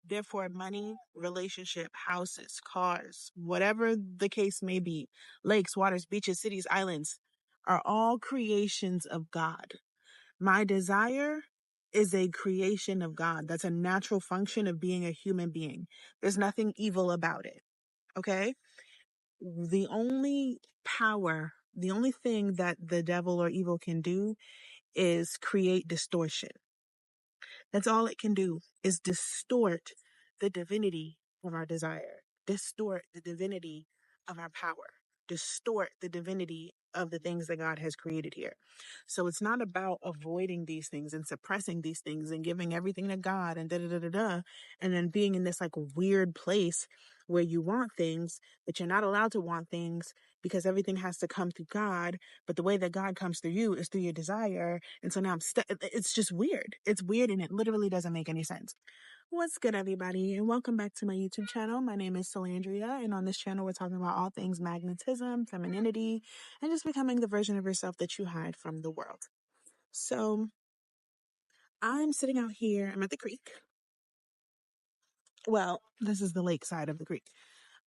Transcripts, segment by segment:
Therefore, money, relationship, houses, cars, whatever the case may be, lakes, waters, beaches, cities, islands, are all creations of God. My desire is a creation of God. That's a natural function of being a human being. There's nothing evil about it. Okay? The only power, the only thing that the devil or evil can do is create distortion. That's all it can do, is distort the divinity of our desire, distort the divinity of our power, distort the divinity of the things that God has created here. So it's not about avoiding these things and suppressing these things and giving everything to God and da da da da da, and then being in this like weird place where you want things, but you're not allowed to want things because everything has to come through God. But the way that God comes through you is through your desire. And so now I'm stuck. It's just weird. It's weird and it literally doesn't make any sense. What's good, everybody? And welcome back to my YouTube channel. My name is Solandria. And on this channel, we're talking about all things magnetism, femininity, and just becoming the version of yourself that you hide from the world. So I'm sitting out here. I'm at the creek. Well, this is the lake side of the creek.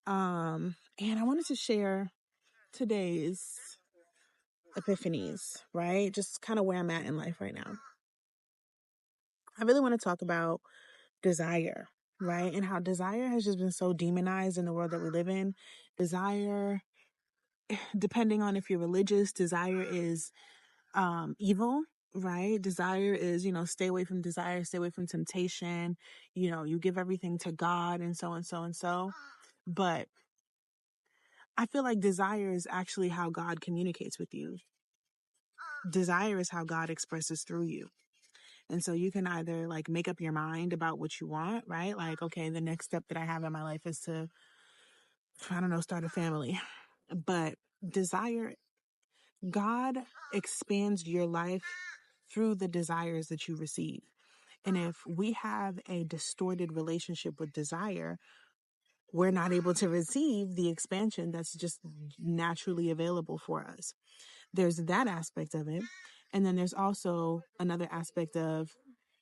And I wanted to share today's epiphanies, right? Just kind of where I'm at in life right now. I really want to talk about desire, right? And how desire has just been so demonized in the world that we live in. Desire, depending on if you're religious, desire is evil, right? Desire is, stay away from desire, stay away from temptation, you give everything to God and so and so and so. But I feel like desire is actually how God communicates with you. Desire is how God expresses through you. And so you can either like make up your mind about what you want, right? Like, okay, the next step that I have in my life is to, I don't know, start a family. But desire, God expands your life through the desires that you receive. And if we have a distorted relationship with desire, we're not able to receive the expansion that's just naturally available for us. There's that aspect of it. And then there's also another aspect of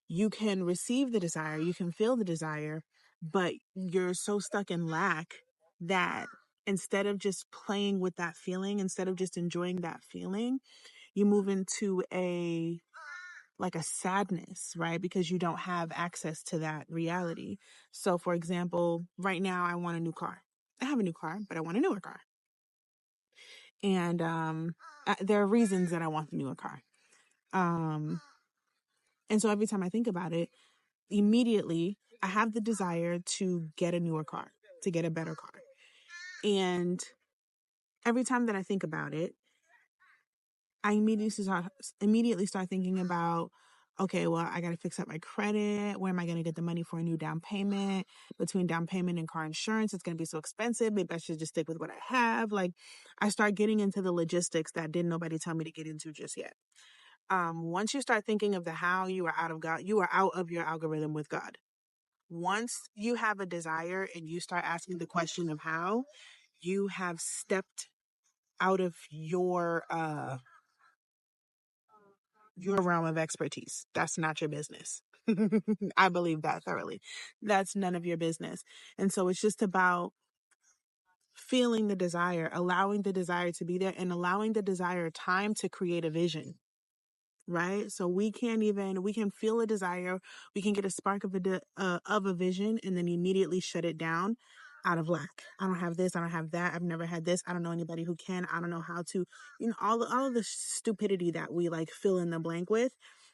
you can receive the desire, you can feel the desire, but you're so stuck in lack that instead of just playing with that feeling, instead of just enjoying that feeling, you move into a sadness, right? Because you don't have access to that reality. So for example, right now I want a new car. I have a new car, but I want a newer car. And there are reasons that I want the newer car. And so every time I think about it, immediately I have the desire to get a newer car, to get a better car. And every time that I think about it, I immediately start thinking about, okay, well, I got to fix up my credit. Where am I going to get the money for a new down payment? Between down payment and car insurance, it's going to be so expensive. Maybe I should just stick with what I have. Like, I start getting into the logistics that didn't nobody tell me to get into just yet. Once you start thinking of the how, you are out of God. You are out of your algorithm with God. Once you have a desire and you start asking the question of how, you have stepped out of your realm of expertise. That's not your business. I believe that thoroughly. That's none of your business. And so it's just about feeling the desire, allowing the desire to be there, and allowing the desire time to create a vision. Right? So we can feel a desire, we can get a spark of a vision, and then immediately shut it down out of lack. I don't have this, I don't have that, I've never had this, I don't know anybody who can, I don't know how to, all of the stupidity that we like fill in the blank with.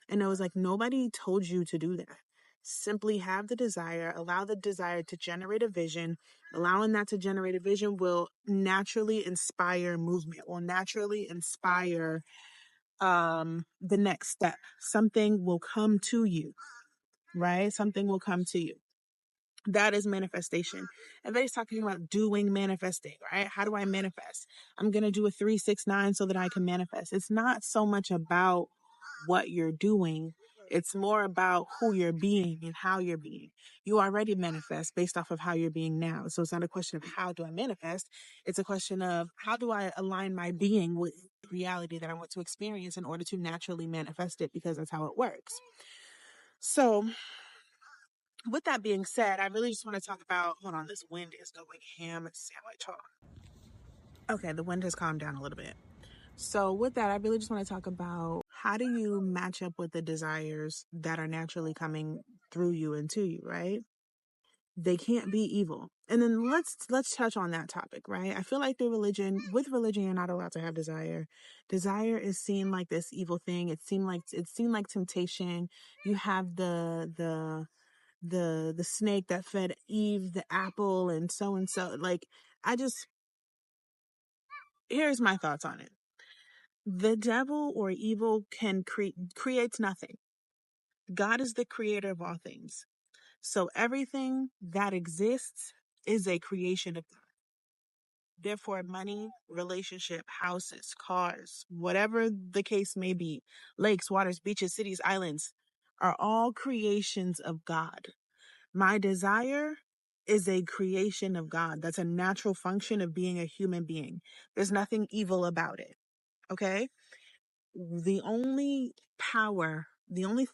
And it was like, nobody told you to do that. Simply have the desire, allow the desire to generate a vision. Allowing that to generate a vision will naturally inspire movement, will naturally inspire the next step. Something will come to you, right? Something will come to you. That is manifestation. Everybody's talking about doing manifesting, right? How do I manifest? I'm going to do a 3-6-9 so that I can manifest. It's not so much about what you're doing. It's more about who you're being and how you're being. You already manifest based off of how you're being now. So it's not a question of how do I manifest. It's a question of how do I align my being with reality that I want to experience in order to naturally manifest it, because that's how it works. So with that being said, I really just want to talk about, hold on, this wind is going ham. Let's see how I talk. Okay, the wind has calmed down a little bit. So with that, I really just want to talk about, how do you match up with the desires that are naturally coming through you and to you, right? They can't be evil. And then let's touch on that topic, right? I feel like with religion, you're not allowed to have desire. Desire is seen like this evil thing. It seemed like temptation. You have the snake that fed Eve the apple, and so and so. Like, I just here's my thoughts on it. The devil or evil can creates nothing. God is the creator of all things. So everything that exists is a creation of God. Therefore, money, relationship, houses, cars, whatever the case may be, lakes, waters, beaches, cities, islands, are all creations of God. My desire is a creation of God. That's a natural function of being a human being. There's nothing evil about it. Okay? The only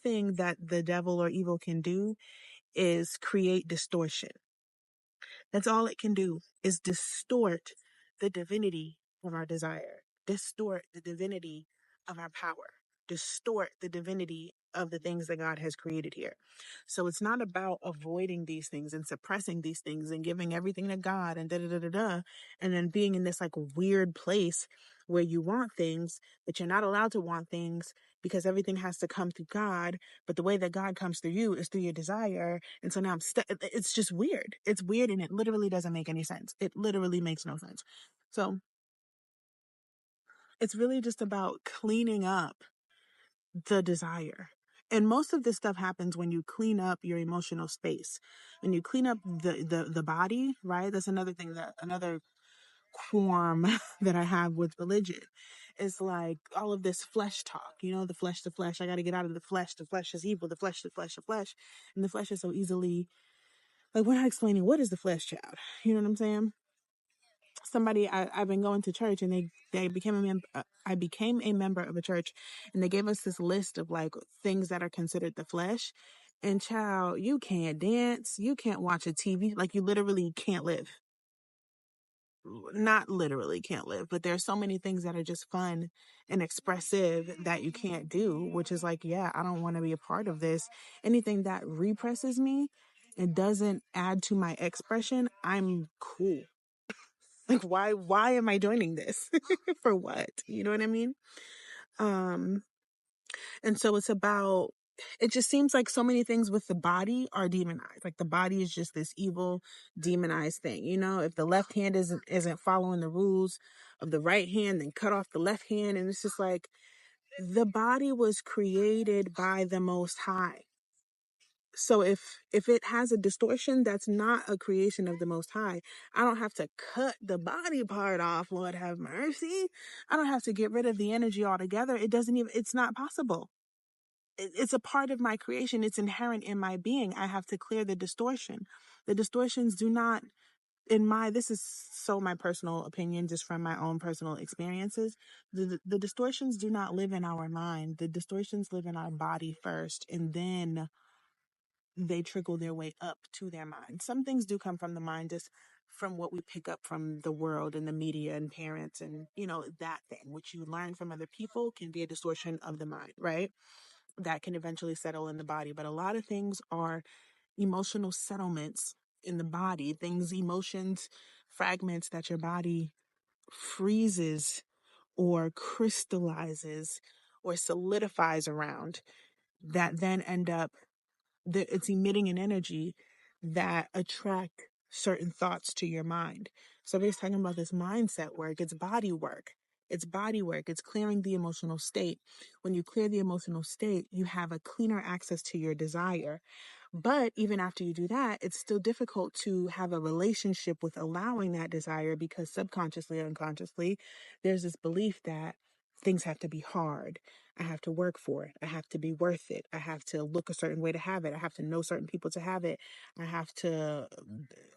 thing that the devil or evil can do is create distortion. That's all it can do, is distort the divinity of our desire, distort the divinity of our power, distort the divinity of the things that God has created here. So it's not about avoiding these things and suppressing these things and giving everything to God and da da da da da, and then being in this like weird place where you want things, but you're not allowed to want things because everything has to come through God. But the way that God comes through you is through your desire. And so now I'm stuck. It's just weird. It's weird, and it literally doesn't make any sense. It literally makes no sense. So it's really just about cleaning up the desire. And most of this stuff happens when you clean up your emotional space. When you clean up the body, right? That's another qualm that I have with religion. It's like all of this flesh talk, the flesh, the flesh. I got to get out of the flesh. The flesh is evil. The flesh, the flesh, the flesh. And the flesh is so easily, like, we're not explaining what is the flesh, child. You know what I'm saying? I've been going to church, and they became a member. I became a member of a church, and they gave us this list of like things that are considered the flesh. And child, you can't dance, you can't watch a TV, like you literally can't live. Not literally can't live, but there's so many things that are just fun and expressive that you can't do, which is like, yeah, I don't want to be a part of this. Anything that represses me and doesn't add to my expression, I'm cool. Like, why am I joining this? For what? You know what I mean? Um, and so it just seems like so many things with the body are demonized. Like the body is just this evil, demonized thing. If the left hand isn't following the rules of the right hand, then cut off the left hand. And it's just like, the body was created by the Most High. So if it has a distortion, that's not a creation of the Most High. I don't have to cut the body part off, Lord have mercy. I don't have to get rid of the energy altogether. It's not possible. It's a part of my creation. It's inherent in my being. I have to clear the distortion. The distortions do not, this is so my personal opinion, just from my own personal experiences. The distortions do not live in our mind. The distortions live in our body first, and then they trickle their way up to their mind. Some things do come from the mind, just from what we pick up from the world and the media and parents, and that thing which you learn from other people can be a distortion of the mind, right? That can eventually settle in the body. But a lot of things are emotional settlements in the body, emotions, fragments that your body freezes or crystallizes or solidifies around, that then end up, it's emitting an energy that attract certain thoughts to your mind. So everybody's talking about this mindset work. It's body work. It's body work. It's clearing the emotional state. When you clear the emotional state, you have a cleaner access to your desire. But even after you do that, it's still difficult to have a relationship with allowing that desire, because subconsciously or unconsciously, there's this belief that things have to be hard. I have to work for it. I have to be worth it. I have to look a certain way to have it. I have to know certain people to have it. I have to,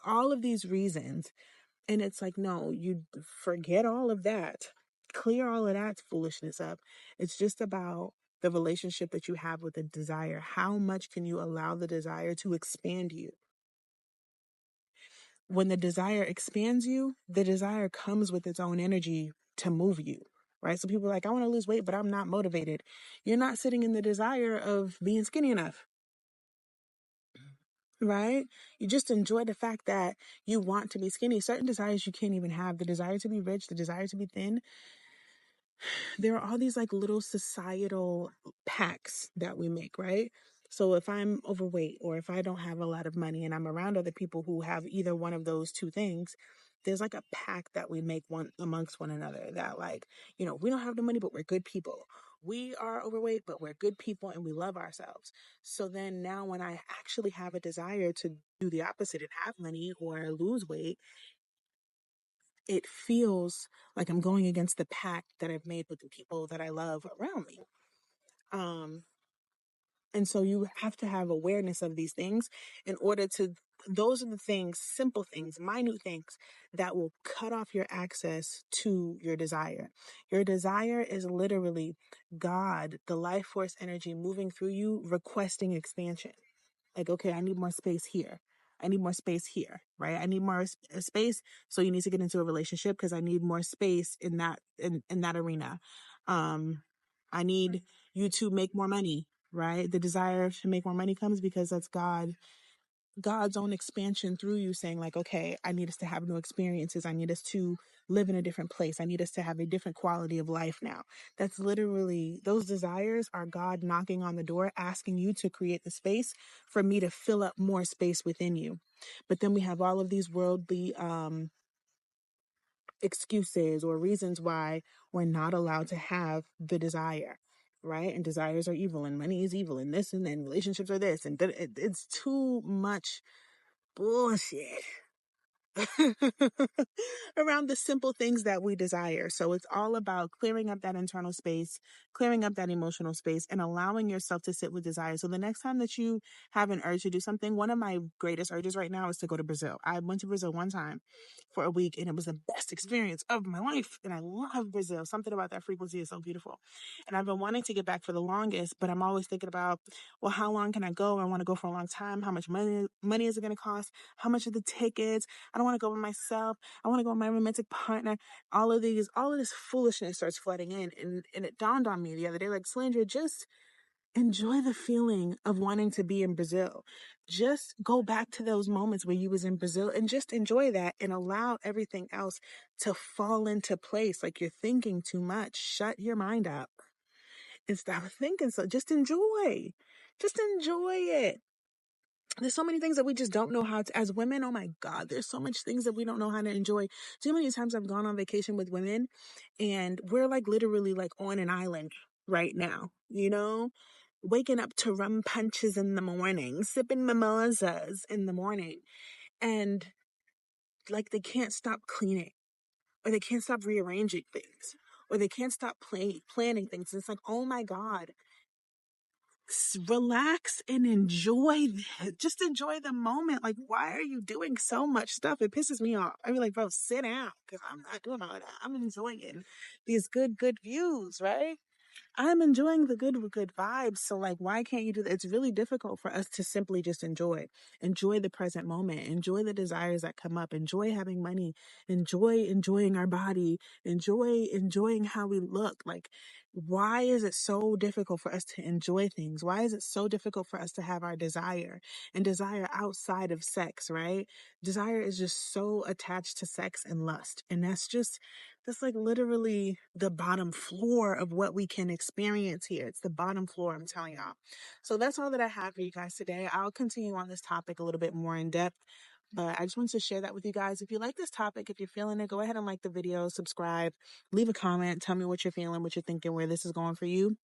all of these reasons. And it's like, no, you forget all of that. Clear all of that foolishness up. It's just about the relationship that you have with the desire. How much can you allow the desire to expand you? When the desire expands you, the desire comes with its own energy to move you, right? So people are like, I want to lose weight, but I'm not motivated. You're not sitting in the desire of being skinny enough, right? You just enjoy the fact that you want to be skinny. Certain desires you can't even have. The desire to be rich, the desire to be thin. There are all these like little societal pacts that we make, right? So if I'm overweight or if I don't have a lot of money and I'm around other people who have either one of those two things, there's like a pact that we make one amongst one another that like, we don't have the money, but we're good people. We are overweight, but we're good people and we love ourselves. So then now when I actually have a desire to do the opposite and have money or lose weight, it feels like I'm going against the pact that I've made with the people that I love around me. Um, and so you have to have awareness of these things in order to, those are the things, simple things, minute things that will cut off your access to your desire. Your desire is literally God, the life force energy moving through you, requesting expansion. Like, okay, I need more space here. I need more space here, right? I need more space. So you need to get into a relationship because I need more space in that arena. I need you to make more money, right? The desire to make more money comes because that's God's own expansion through you saying like, okay, I need us to have new experiences. I need us to live in a different place. I need us to have a different quality of life now. That's literally, those desires are God knocking on the door, asking you to create the space for me to fill up more space within you. But then we have all of these worldly excuses or reasons why we're not allowed to have the desire. Right. And desires are evil and money is evil and this and then relationships are this. And it's too much bullshit around the simple things that we desire. So it's all about clearing up that internal space, clearing up that emotional space, and allowing yourself to sit with desire. So the next time that you have an urge to do something, one of my greatest urges right now is to go to Brazil. I went to Brazil one time for a week and it was the best experience of my life. And I love Brazil. Something about that frequency is so beautiful. And I've been wanting to get back for the longest, but I'm always thinking about, well, how long can I go? I want to go for a long time. How much money is it going to cost? How much are the tickets? I don't want to go by myself. I want to go with my romantic partner. All of this foolishness starts flooding in. And it dawned on me the other day, like, Slandra, just enjoy the feeling of wanting to be in Brazil. Just go back to those moments where you was in Brazil and just enjoy that and allow everything else to fall into place. Like, you're thinking too much. Shut your mind up and stop thinking. So just enjoy. Just enjoy it. There's so many things that we just don't know how to, as women, oh my God, there's so much things that we don't know how to enjoy. Too many times I've gone on vacation with women and we're like literally like on an island right now, waking up to rum punches in the morning, sipping mimosas in the morning. And like they can't stop cleaning or they can't stop rearranging things or they can't stop planning things. It's like, oh my God, relax and enjoy that. Just enjoy the moment. Like, why are you doing so much stuff? It pisses me off. I be like, bro, sit down because I'm not doing all that. I'm enjoying it. These good views, right? I'm enjoying the good vibes. So like, why can't you do that? It's really difficult for us to simply just enjoy the present moment, enjoy the desires that come up, enjoy having money, enjoying our body, enjoying how we look. Like, why is it so difficult for us to enjoy things? Why is it so difficult for us to have our desire and desire outside of sex, right? Desire is just so attached to sex and lust. And that's like literally the bottom floor of what we can experience here. It's the bottom floor, I'm telling y'all. So that's all that I have for you guys today. I'll continue on this topic a little bit more in depth, but I just wanted to share that with you guys. If you like this topic, if you're feeling it, go ahead and like the video, subscribe, leave a comment, tell me what you're feeling, what you're thinking, where this is going for you.